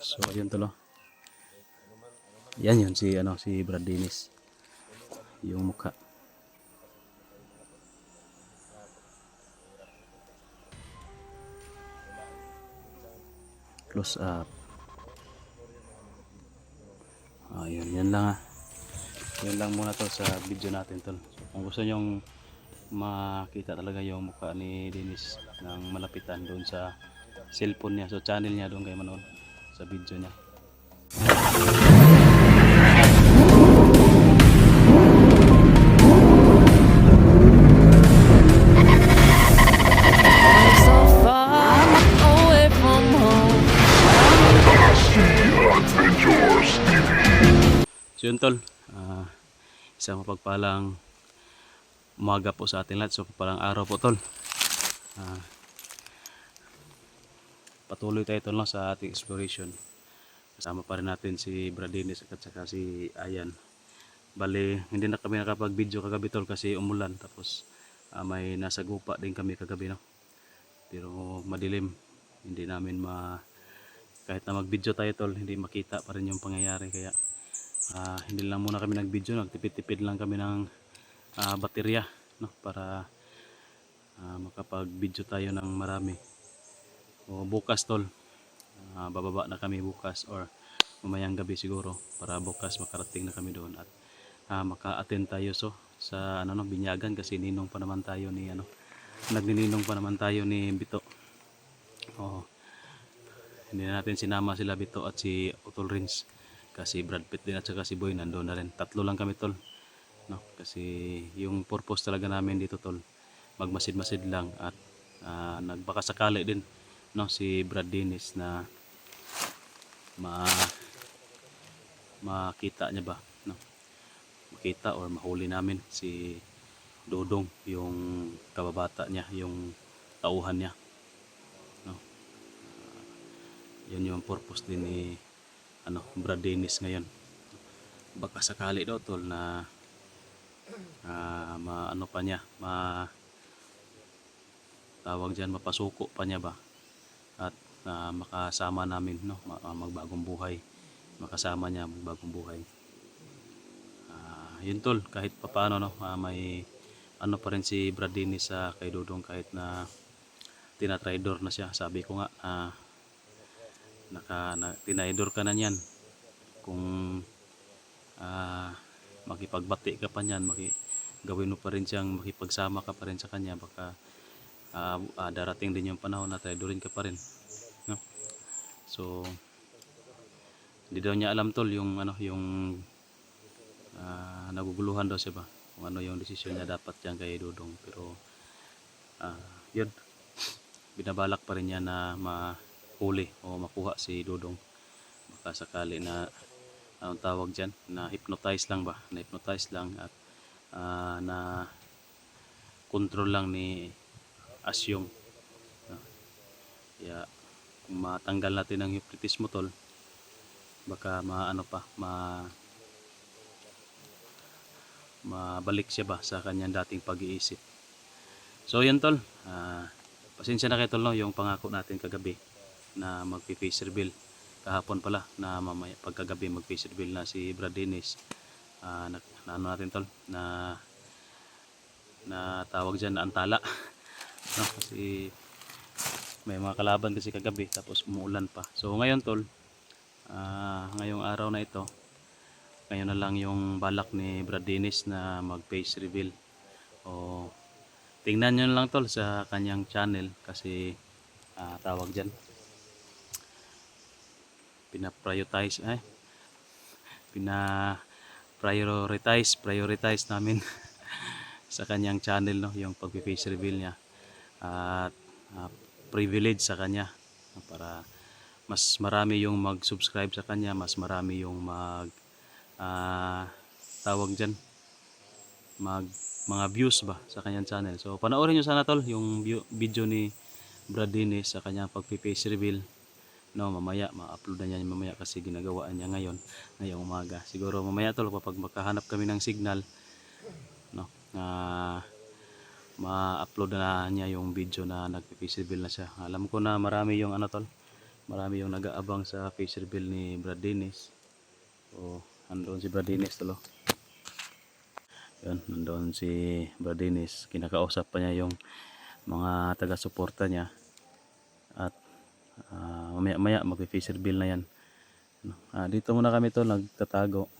So ayun tol, oh. Yan yun si Brad Dennis. Yung mukha. Close up. Ayun, yan lang ah. Yan lang muna tol sa video natin tol. So, kung gusto nyong makita talaga yung mukha ni Dennis ng malapitan doon sa cellphone niya. So channel niya doon kayo manood sa video niya. So yun tol, isang mapagpalang umaga po sa ating lahat. So parang araw po tol. Patuloy tayo tol sa ating exploration. Kasama pa rin natin si Brad Dennis at saka si Ayan. Bale, hindi na kami nakapag video kagabi tol kasi umulan. Tapos may nasa gupa din kami kagabi, no? Pero madilim, hindi namin kahit na mag video tayo tol, hindi makita pa rin yung pangyayari. Kaya hindi lang muna kami nag video, nagtipid-tipid lang kami ng baterya, no? Para makapag video tayo ng marami. O bukas tol, bababa na kami bukas or mamayang gabi siguro para bukas makarating na kami doon at maka-attend tayo sa binyagan kasi ninong pa naman tayo ni nagnininong pa naman tayo ni Bito. Hindi na natin sinama sila Bito at si Utol Rins kasi Brad Pitt din at saka si Boy nandoon na rin. Tatlo lang kami tol, no? Kasi yung purpose talaga namin dito tol, magmasid-masid lang at nagbakasakali din, no, si Brad Dennis na makita niya ba, no? Makita or mahuli namin si Dodong, yung kababata niya, yung tauhan niya, no? Yun yung purpose din ni Brad Dennis ngayon. Baka sakali daw tol na pa niya, tawag diyan, mapasuko pa niya ba at makasama namin, no, magbagong buhay, makasama niya magbagong buhay. Yun tol, kahit papaano, no, may pa rin si Brad Dennis sa kay Dodong kahit na tinatraidor na siya. Sabi ko nga, tinaidor ka na niyan kung makipagbati ka pa niyan, gawin mo pa rin siyang makipagsama ka pa rin sa kanya, baka darating din yung panahon na traidorin ka pa rin, no? So hindi daw niya alam tol yung naguguluhan daw siya ba kung ano yung desisyon niya dapat diyan kay Dodong. Pero yun, binabalak pa rin niya na mahuli o makuha si Dodong. Baka sakali na anong tawag dyan, na hypnotize lang ba, na hypnotize lang at na control lang ni Asyong. Kaya kung matanggal natin ang hypnotismo tol, baka mabalik siya ba sa kanyang dating pag-iisip. So yan tol, pasensya na kayo tol, no, yung pangako natin kagabi na magpi-face reveal kahapon pala, na mamaya pagkagabi mag-face reveal na si Brad Dennis. Natin tol, na tawag dyan na antala, no? Kasi may mga kalaban kasi kagabi tapos umuulan pa. So ngayon tol, ngayong araw na ito, ngayon na lang yung balak ni Brad Dennis na mag face reveal. O tingnan nyo lang tol sa kanyang channel kasi tawag dyan, prioritize namin sa kanyang channel, no, yung pag-face reveal niya at privilege sa kanya para mas marami yung mag-subscribe sa kanya, mas marami yung tawag dyan, mga views ba sa kanyang channel. So panoorin nyo sana tol yung video ni Brad Dennis sa kanyang pag-face reveal, no, mamaya ma-upload na niya mamaya kasi ginagawaan niya ngayong umaga. Siguro mamaya tol kapag makahanap kami ng signal, no, ma-upload na niya yung video na nag-face reveal na siya. Alam ko na marami yung tol, marami yung nag-aabang sa face reveal ni Brad Dennis. So nandoon si Brad Dennis tol. Yun, nandoon si Brad Dennis, kinakausap pa niya yung mga taga-suporta niya. At mamaya-maya mag-face reveal na yan. Dito muna kami to nagtatago.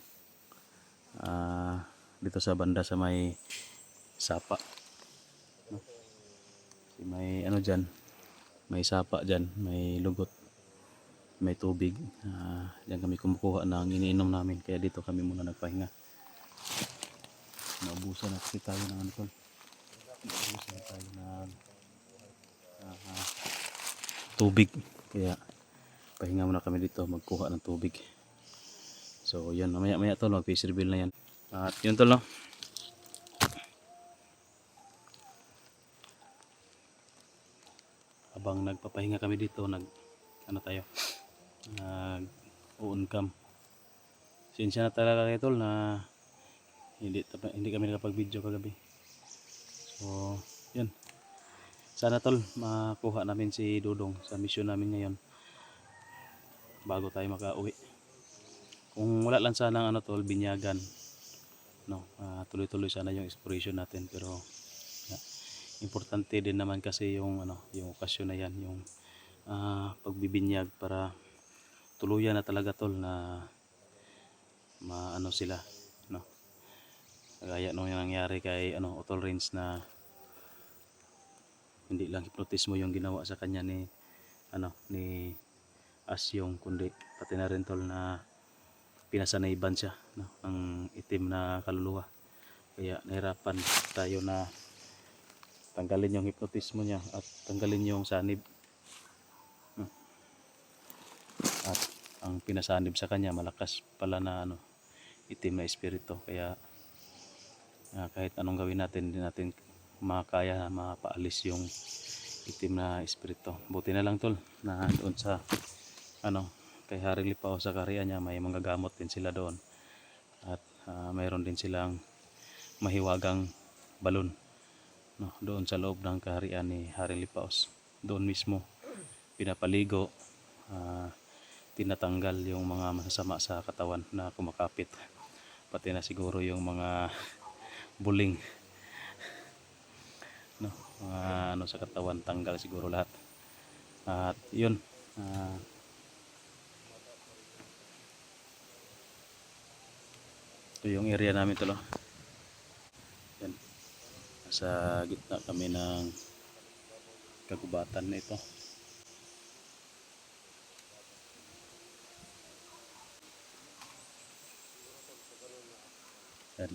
Dito sa banda sa may sapa. May ano dyan, may sapa dyan, may lugot, may tubig. Dyan kami kumukuha ng iniinom namin, kaya dito kami muna nagpahinga. Naubusan na kasi tayo ng ano tol. Naubusan na tayo ng tubig, kaya pahinga muna kami dito magkuha ng tubig. So yan, mamaya-maya tol, mag-face reveal na yan. At yun tol, no? Habang nagpapahinga kami dito, nag uun-cam. Sinsya na talaga kayo tol na hindi kami nakapag-video kagabi. So yun, sana tol makuha namin si Dudong sa mission namin ngayon bago tayo makauwi. Kung wala lang sana ang binyagan, no, tuloy-tuloy sana yung exploration natin, pero importante din naman kasi yung yung okasyon na yan, yung pagbibinyag, para tuluyan na talaga tol na maano sila, no, kagaya nung nangyari kay Otol Rains, na hindi lang hypnotismo yung ginawa sa kanya ni ni Asyong, kundi pati na rin tol na pinasanayban siya, no, ng itim na kaluluwa. Kaya nahirapan tayo na tanggalin yung hypnotismo niya at tanggalin yung sanib. At ang pinasanib sa kanya malakas pala na itim na espiritu. Kaya kahit anong gawin natin, hindi natin makaya na mapaalis yung itim na espiritu. Buti na lang tol na doon sa kay Haring Lipaw sa kaharian niya, may mga gamot din sila doon. At mayroon din silang mahiwagang balon, no, doon sa loob ng kaharian ni Haring Lipaos. Doon mismo pinapaligo, tinatanggal yung mga masasama sa katawan na kumakapit, pati na siguro yung mga buling, no, mga sa katawan, tanggal siguro lahat. At yun, ito yung area namin tol. Yan, sa gitna kami ng kagubatan na ito. Yan.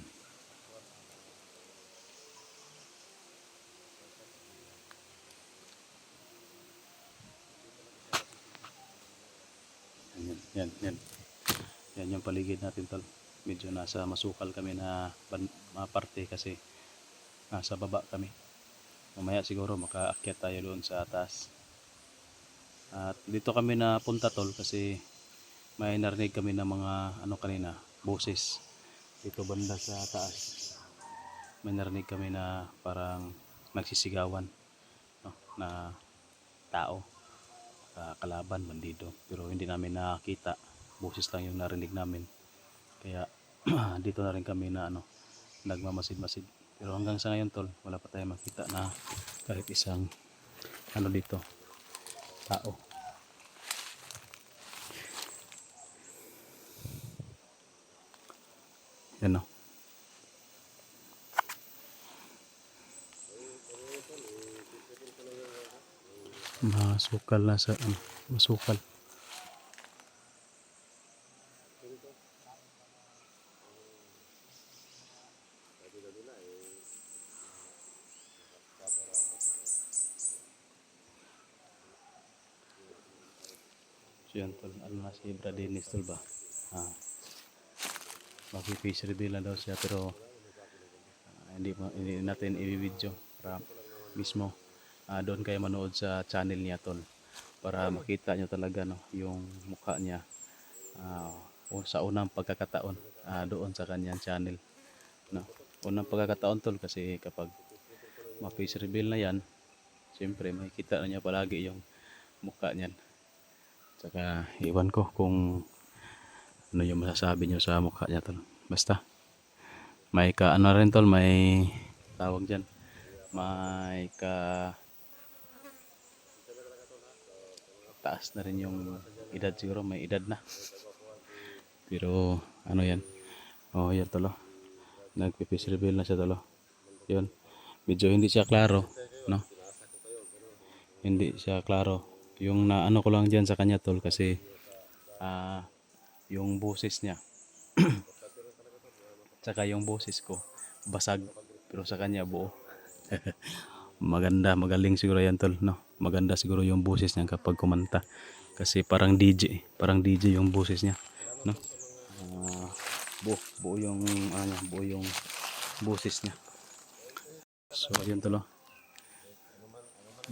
Yan yung paligid natin tol. Medyo nasa masukal kami na parte kasi nasa baba kami. Mamaya siguro makaakyat tayo doon sa taas. At dito kami napunta tol kasi may narinig kami ng mga kanina, boses dito banda sa taas. May narinig kami na parang nagsisigawan, no, na tao, kalaban, bandido, pero hindi namin nakita, boses lang yung narinig namin. Kaya dito na rin kami na nagmamasid-masid. Pero hanggang sa ngayon tol, wala pa tayong makita na kahit isang dito tao. Yan, no. Masukal na sa masukal. So yan tol, na si Brad Dennis tol ba? Mag-face reveal na daw siya, pero hindi natin i-video para mismo doon kayo manood sa channel niya tol, para makita nyo talaga, no, yung mukha niya sa unang pagkakataon doon sa kanyang channel, no. Unang pagkakataon tol, kasi kapag ma-face reveal na yan, siyempre makikita na niya palagi yung mukha niyan. Tsaka iwan ko kung ano yung masasabi nyo sa mukha niya tol. Basta may ka ano rin tol, may tawag dyan. May ka taas na rin yung edad siguro, may edad na. Pero ano yan? Oh, yan tol. Oh. Nagpipis reveal na siya tol. Oh. Yun. Medyo hindi siya klaro, no? Hindi siya klaro. Yung naano ko lang diyan sa kanya tol kasi yung boses niya tsaka yung boses ko basag pero sa kanya buo. Maganda, magaling siguro yan tol, no? Maganda siguro yung boses niya kapag kumanta kasi parang DJ yung boses niya, no? Buo yung ano niya, buo yung boses niya. So ayun tol. Oh.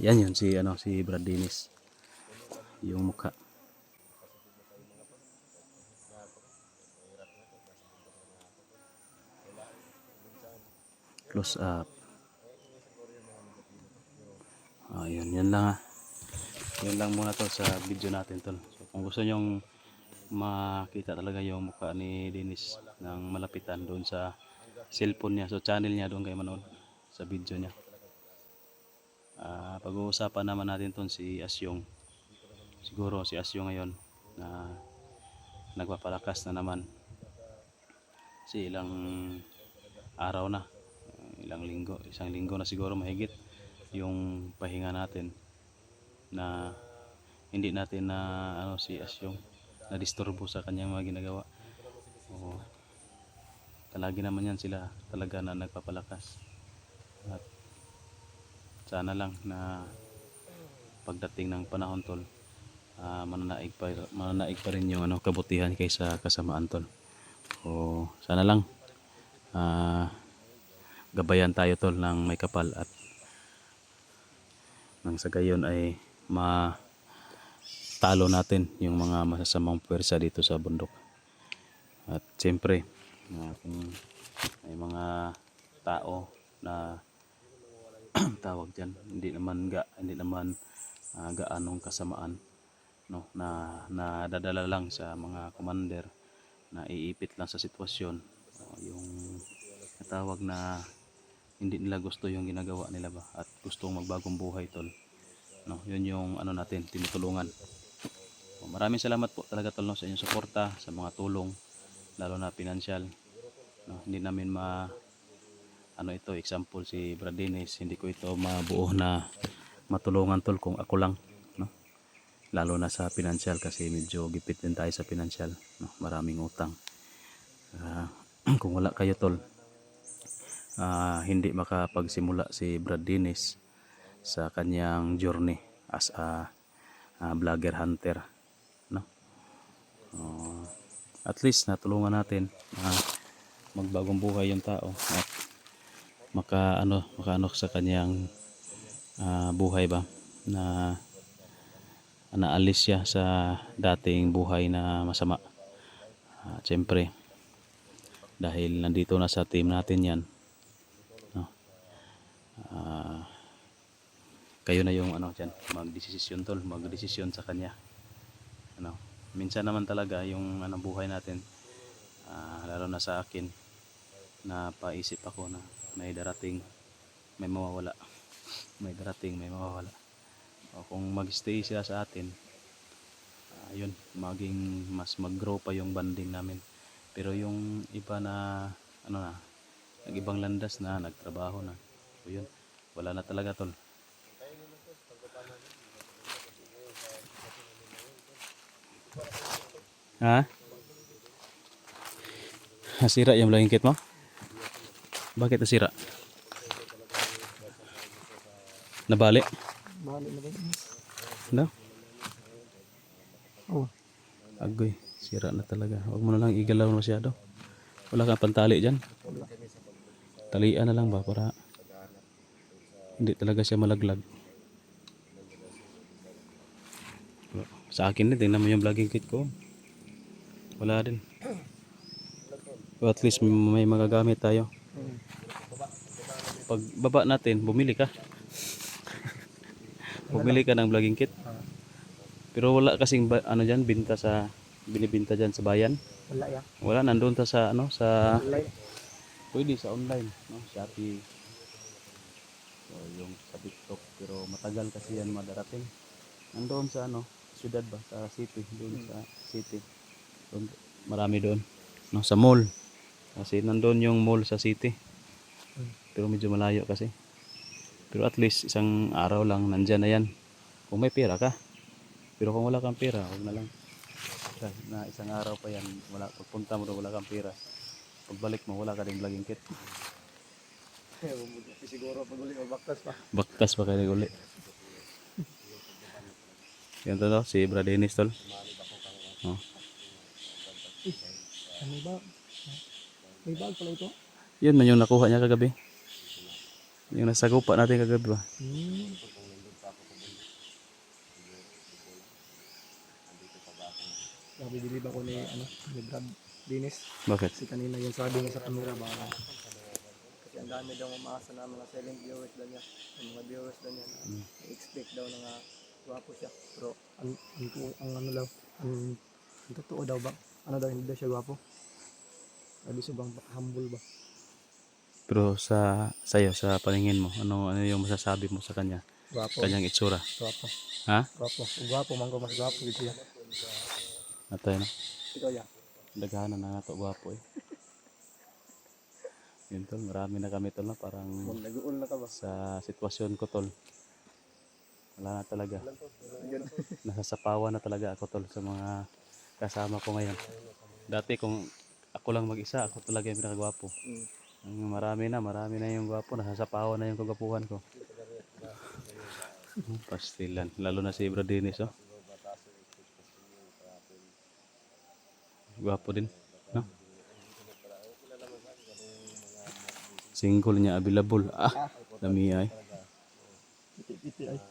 Yan yun si ano si Brad Dennis. Yung mukha. Close up. Yun, yan lang Yun lang muna to sa video natin tol. So kung gusto nyong makita talaga yung mukha ni Dennis ng malapitan doon sa cellphone niya. So channel niya doon kayo manood sa video niya. Pag-uusapan naman natin ton si Asyong. Siguro si Asyong ngayon na nagpapalakas na naman. Kasi ilang araw na, isang linggo na siguro mahigit yung pahinga natin na hindi natin na ano si Asyong na disturbo sa kanyang mga ginagawa. O, palagi naman yan sila talaga na nagpapalakas. At sana lang na pagdating ng panahon tol, mananaig pa rin yung ano, kabutihan kaysa kasamaan tol. O sana lang gabayan tayo tol ng may kapal at nang sa gayon ay matalo natin yung mga masasamang puwersa dito sa bundok. At siyempre kung may mga tao na tawag dyan, hindi naman gaanong kasamaan, no, na nadadala lang sa mga commander na iipit lang sa sitwasyon, yung natawag na hindi nila gusto yung ginagawa nila ba at gustong magbagong buhay tol, no, yun yung ano natin tinutulungan. Maraming salamat po talaga tol, no, sa inyong suporta, sa mga tulong lalo na pinansyal, no, hindi namin ano ito example si Brad Dennis, hindi ko ito mabuo na matulungan tol kung ako lang, no, lalo na sa pinansyal kasi medyo gipit din tayo sa pinansyal, no, maraming utang. Kung wala kayo tol, hindi makapagsimula si Brad Dennis sa kanyang journey as a vlogger hunter, no. At least natulungan natin magbagong buhay yung tao at makaano sa kanyang buhay ba na naalis siya sa dating buhay na masama. Siyempre dahil nandito na sa team natin yan, no, kayo na yung ano dyan, magdesisyon sa kanya, ano. Minsan naman talaga yung ano, buhay natin, lalo na sa akin, na paisip ako na may darating, may mawawala, o kung magstay sila sa atin, yun, maging mas mag-grow pa yung bonding namin. Pero yung iba na ano na nag-ibang landas na, nagtrabaho na, so yun, wala na talaga tol. Nasira yung langkit mo? Bakit nasira? Nabali? Bali na ba yun? No? Oh, Agoy, sira na talaga. Huwag mo na lang igalaw masyado. Wala kang pantali dyan. Talian na lang ba para hindi talaga siya malaglag. Sa akin din, tingnan mo yung vlogging kit ko. Wala din. So at least may magagamit tayo. Pag baba natin, bumili ka. Bumili ka ng vlogging kit. Pero wala kasing ano diyan binta sa binibenta diyan sa bayan. Wala ya. Wala nandoon ta sa ano sa Wala. pwede sa online, no? Shopee o yung sa TikTok pero matagal kasi yan madarating. Nandoon sa ano, siyudad ba sa city, doon sa city. Doon, marami doon, no, sa mall. Kasi nandoon yung mall sa city. Pero medyo malayo kasi. Pero at least isang araw lang nandyan na yan. Kung may pera ka. Pero kung wala kang pera, huwag na lang. Kahit na isang araw pa yan, wala, pagpunta mo doon wala kang pera. Pagbalik mo, wala ka rin vlogging kit. Siguro pag uli mabaktas pa. Baktas pa kayo uli. Yan to, no? Si Brad Dennis tol. Oh. Ano ba? May bag pala ito? Yun man yung nakuha niya kagabi. Yung nasagupa natin kagabi ba? Nabibilib ako ni Brad Dennis. Bakit? Kasi kanina yung sabi niya sa camera ba kasi ang dami daw umaasa na mga silent viewers daw niya. Ang mga viewers daw niya na expect daw na nga gwapo siya. Pero ang ano daw, ang totoo daw ba? Ano daw hindi daw siya gwapo? Sabi siya bang humble ba? Pero sa sayo, sa paningin mo, ano yung masasabi mo sa kanya? Gwapo. Kanyang itsura. Gwapo. Ha? Gwapo. Gwapo man ko mas gwapo dito siya. Natay na. Ikaw ya. Daghanan na nga to gwapo eh. Yun tol, marami na kami tol na parang Nag-uul na ka ba? sa sitwasyon ko tol. Wala na talaga. Nasasapawan na talaga ako tol sa mga kasama ko ngayon. Dati kung ako lang mag-isa, ako talaga yung pinakagwapo. Marami na yung gwapo, nasasapawan na yung kagwapuhan ko. Pastilan, lalo na si Brad Dennis oh. Gwapo din, no? Single niya available. Ah, dami ay. Piti ay.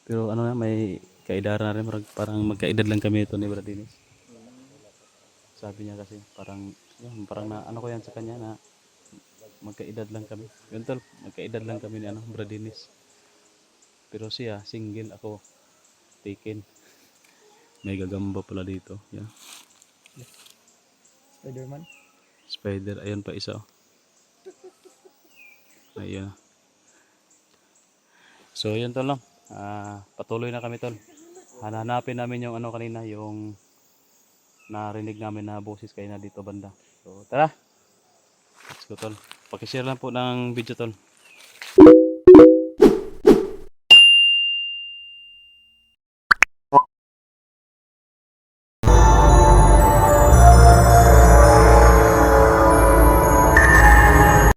Pero ano na, may kaedad na rin, parang magkaedad lang kami ito ni Brad Dennis. Sabi niya kasi parang yun, parang na ano ko yan sa kanya na magkaedad lang kami. Yun tol, magkaedad lang kami ni Brad Dennis. Pero siya single, ako taken. May gagamba pala dito. Yeah. Spider-Man. Spider, ayun pa isa oh. Ayun. So yun tol lang. Patuloy na kami tol. Hanapin namin yung ano kanina, yung narinig namin na boses kayo na dito banda. So tara. Let's go tol. Paki-share lang po ng video tol.